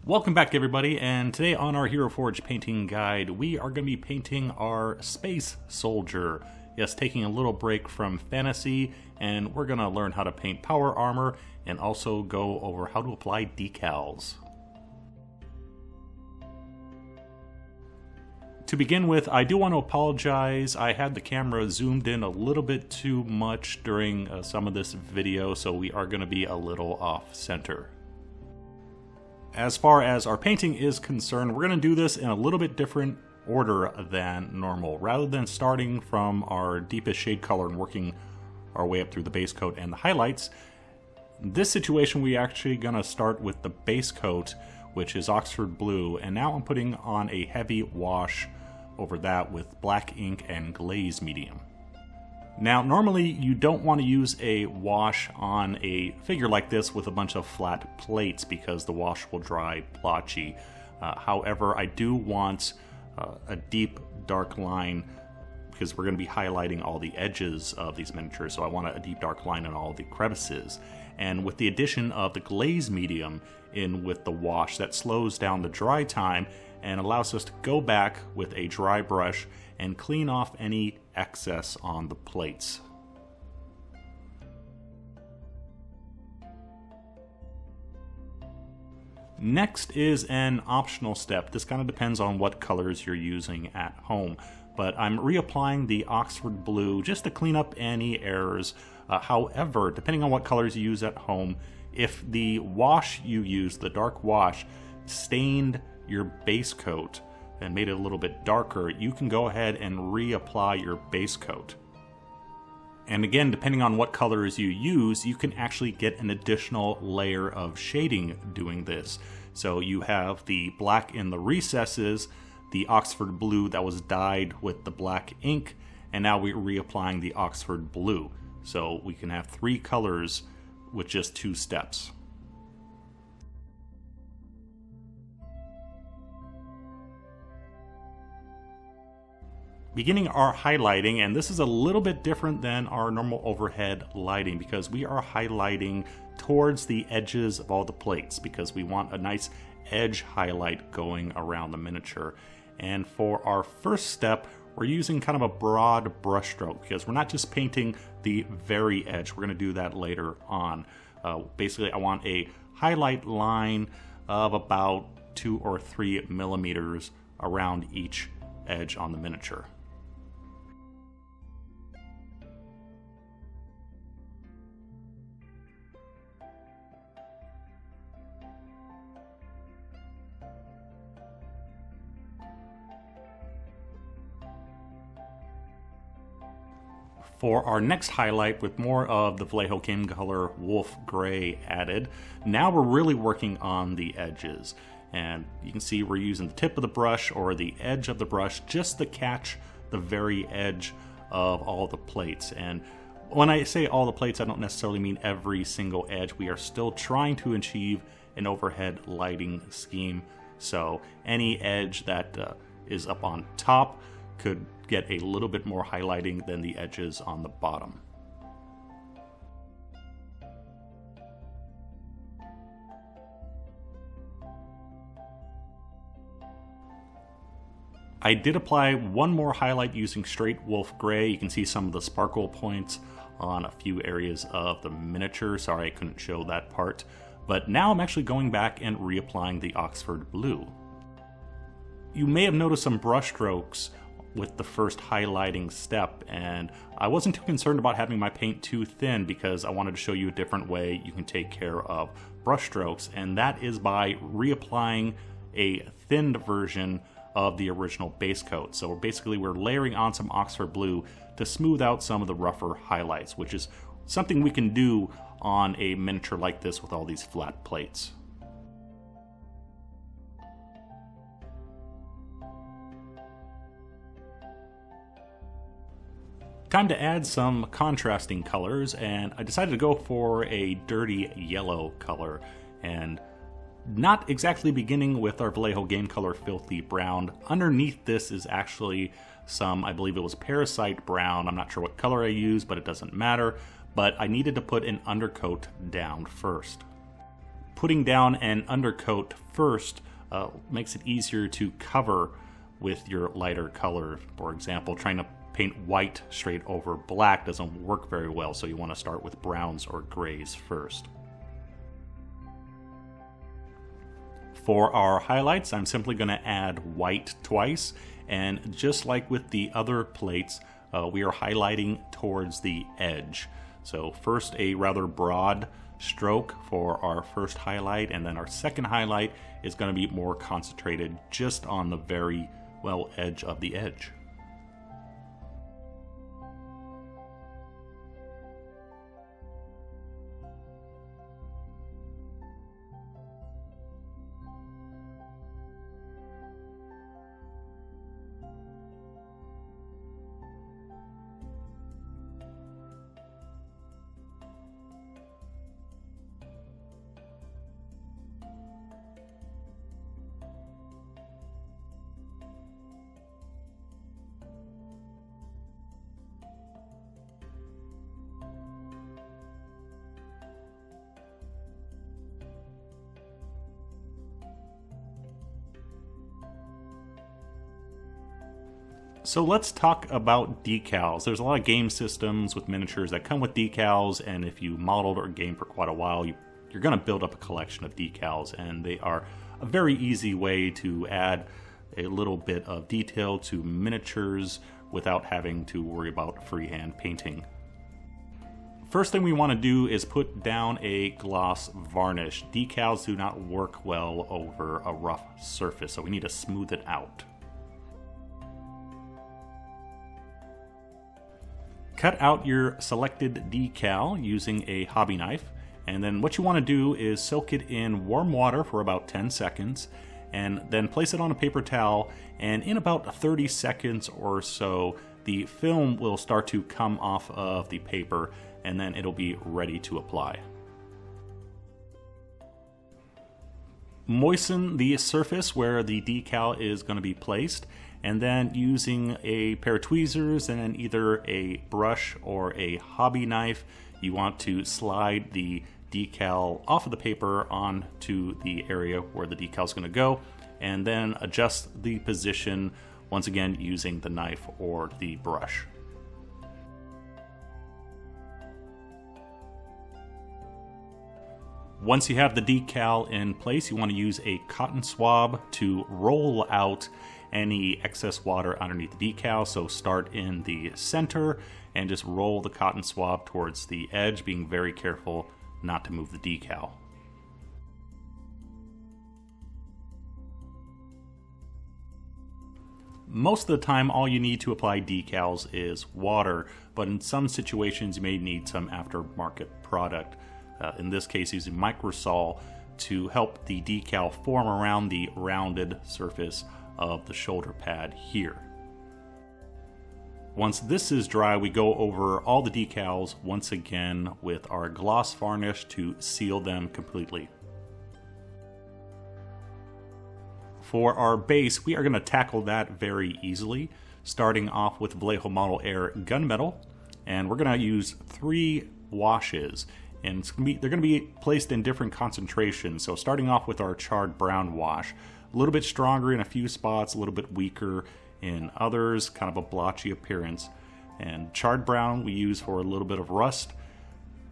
Welcome back everybody, and today on our Heroforge painting guide, we are going to be painting our space soldier. Yes, taking a little break from fantasy, and we're going to learn how to paint power armor and also go over how to apply decals. To begin with, I do want to apologize. I had the camera zoomed in a little bit too much during some of this video, so we are going to be a little off center. As far as our painting is concerned, we're going to do this in a little bit different order than normal. Rather than starting from our deepest shade color and working our way up through the base coat and the highlights, in this situation we're actually going to start with the base coat, which is Oxford blue, and now I'm putting on a heavy wash over that with black ink and glaze medium. Now, normally you don't want to use a wash on a figure like this with a bunch of flat plates because the wash will dry blotchy. However, I do want a deep dark line because we're going to be highlighting all the edges of these miniatures, so I want a deep dark line in all the crevices. And with the addition of the glaze medium in with the wash, that slows down the dry time and allows us to go back with a dry brush and clean off any excess on the plates. Next is an optional step. This kind of depends on what colors you're using at home, but I'm reapplying the Oxford blue just to clean up any errors. However, depending on what colors you use at home, if the wash you use, the dark wash, stained your base coat and made it a little bit darker, you can go ahead and reapply your base coat. And again, depending on what colors you use, you can actually get an additional layer of shading doing this. So you have the black in the recesses, the Oxford blue that was dyed with the black ink, and now we're reapplying the Oxford blue. So we can have three colors with just two steps. Beginning our highlighting, and this is a little bit different than our normal overhead lighting because we are highlighting towards the edges of all the plates because we want a nice edge highlight going around the miniature. And for our first step, we're using kind of a broad brush stroke because we're not just painting the very edge. We're going to do that later on. Basically, I want a highlight line of about 2 or 3 millimeters around each edge on the miniature. For our next highlight, with more of the Vallejo game color Wolf Gray added, now we're really working on the edges. And you can see we're using the tip of the brush or the edge of the brush just to catch the very edge of all the plates. And when I say all the plates, I don't necessarily mean every single edge. We are still trying to achieve an overhead lighting scheme. So any edge that is up on top could get a little bit more highlighting than the edges on the bottom. I did apply one more highlight using straight Wolf Gray. You can see some of the sparkle points on a few areas of the miniature. Sorry I couldn't show that part. But now I'm actually going back and reapplying the Oxford blue. You may have noticed some brush strokes with the first highlighting step, and I wasn't too concerned about having my paint too thin because I wanted to show you a different way you can take care of brush strokes, and that is by reapplying a thinned version of the original base coat. So we're layering on some Oxford blue to smooth out some of the rougher highlights, which is something we can do on a miniature like this with all these flat plates. Time to add some contrasting colors, and I decided to go for a dirty yellow color, and not exactly beginning with our Vallejo game color Filthy Brown. Underneath this is actually some, I believe it was Parasite Brown. I'm not sure what color I used, but it doesn't matter. But I needed to put an undercoat down first. putting down an undercoat first makes it easier to cover with your lighter color. For example, trying to paint white straight over black doesn't work very well, so you want to start with browns or grays first. For our highlights, I'm simply going to add white twice, and just like with the other plates, we are highlighting towards the edge. So first a rather broad stroke for our first highlight, and then our second highlight is going to be more concentrated just on the very, well, edge of the edge. So let's talk about decals. There's a lot of game systems with miniatures that come with decals, and if you modeled or game for quite a while, you're going to build up a collection of decals, and they are a very easy way to add a little bit of detail to miniatures without having to worry about freehand painting. First thing we want to do is put down a gloss varnish. Decals do not work well over a rough surface, so we need to smooth it out. Cut out your selected decal using a hobby knife, and then what you want to do is soak it in warm water for about 10 seconds, and then place it on a paper towel, and in about 30 seconds or so, the film will start to come off of the paper, and then it'll be ready to apply. Moisten the surface where the decal is going to be placed, and then using a pair of tweezers and then either a brush or a hobby knife, you want to slide the decal off of the paper onto the area where the decal is going to go, and then adjust the position once again using the knife or the brush. Once you have the decal in place, you want to use a cotton swab to roll out any excess water underneath the decal. So start in the center and just roll the cotton swab towards the edge, being very careful not to move the decal. Most of the time, all you need to apply decals is water, but in some situations you may need some aftermarket product. In this case, using microsol to help the decal form around the rounded surface of the shoulder pad here. Once this is dry, we go over all the decals once again with our gloss varnish to seal them completely. For our base, we are going to tackle that very easily, starting off with Vallejo Model Air gunmetal, and we're going to use 3 washes. And they're going to be placed in different concentrations. So starting off with our charred brown wash, a little bit stronger in a few spots, a little bit weaker in others, kind of a blotchy appearance. And charred brown we use for a little bit of rust,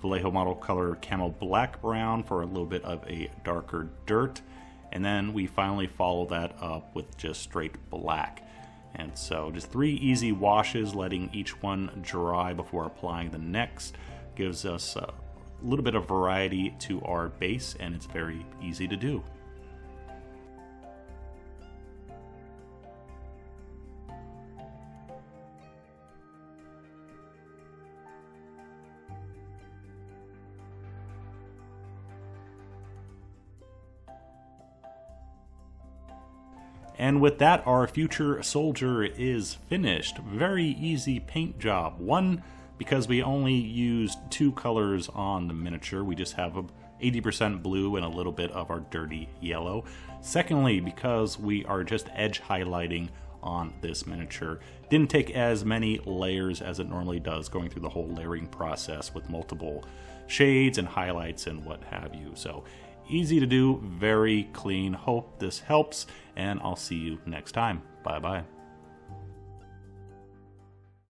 Vallejo Model Color Camo Black Brown for a little bit of a darker dirt, and then we finally follow that up with just straight black. And so just 3 easy washes, letting each one dry before applying the next, gives us a little bit of variety to our base, and it's very easy to do. And with that, our future soldier is finished. Very easy paint job. One, because we only used 2 colors on the miniature, we just have a 80% blue and a little bit of our dirty yellow. Secondly, because we are just edge highlighting on this miniature. Didn't take as many layers as it normally does, going through the whole layering process with multiple shades and highlights and what have you. So Easy to do, very clean. Hope this helps, and I'll see you next time. Bye-bye.